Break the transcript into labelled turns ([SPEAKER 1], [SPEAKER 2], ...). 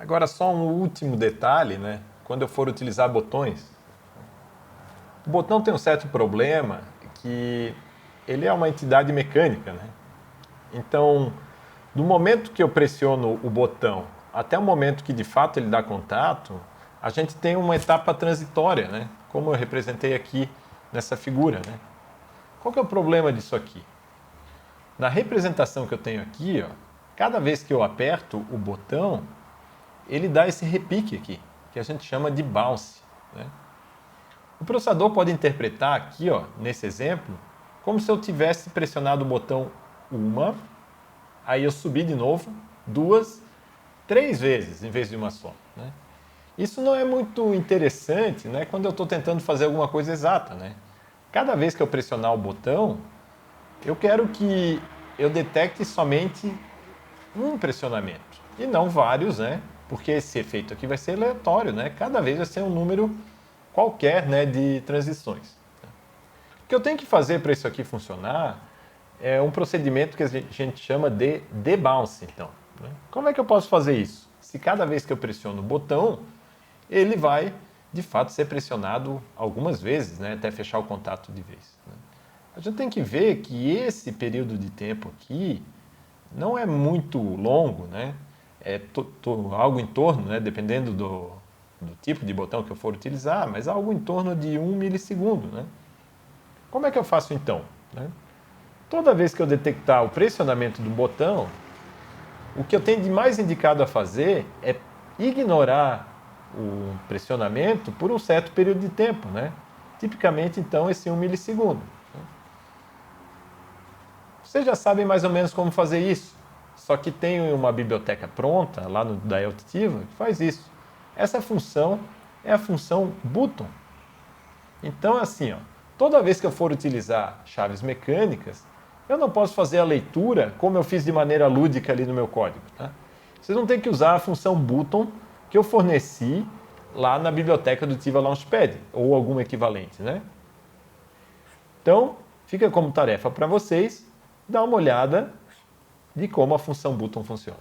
[SPEAKER 1] Agora só um último detalhe, né? Quando eu for utilizar botões, o botão tem um certo problema que ele é uma entidade mecânica, né? Então, do momento que eu pressiono o botão até o momento que de fato ele dá contato, a gente tem uma etapa transitória, né? Como eu representei aqui nessa figura, né? Qual que é o problema disso aqui? Na representação que eu tenho aqui, ó, cada vez que eu aperto o botão, ele dá esse repique aqui, que a gente chama de bounce, né? O processador pode interpretar aqui, ó, nesse exemplo, como se eu tivesse pressionado o botão uma, aí eu subi de novo, duas, três vezes em vez de uma só, né? Isso não é muito interessante, né, quando eu estou tentando fazer alguma coisa exata, né? Cada vez que eu pressionar o botão, eu quero que eu detecte somente um pressionamento e não vários, né? Porque esse efeito aqui vai ser aleatório, né? Cada vez vai ser um número qualquer, né, de transições. O que eu tenho que fazer para isso aqui funcionar é um procedimento que a gente chama de debounce, então, né? Como é que eu posso fazer isso? Se cada vez que eu pressiono o botão, ele vai, de fato, ser pressionado algumas vezes, né, até fechar o contato de vez, né? A gente tem que ver que esse período de tempo aqui não é muito longo, né? É algo em torno, né, dependendo do tipo de botão que eu for utilizar, mas algo em torno de 1 milissegundo, né? Como é que eu faço então, né? Toda vez que eu detectar o pressionamento do botão, o que eu tenho de mais indicado a fazer é ignorar o pressionamento por um certo período de tempo, né? Tipicamente, então, esse 1 milissegundo. Vocês já sabem mais ou menos como fazer isso, só que tem uma biblioteca pronta lá no da Eltiva que faz isso. Essa função é a função button. Então, assim, ó, toda vez que eu for utilizar chaves mecânicas, eu não posso fazer a leitura como eu fiz de maneira lúdica ali no meu código, tá? Vocês vão ter que usar a função button que eu forneci lá na biblioteca do Tiva Launchpad, ou algum equivalente, né? Então, fica como tarefa para vocês dar uma olhada de como a função button funciona.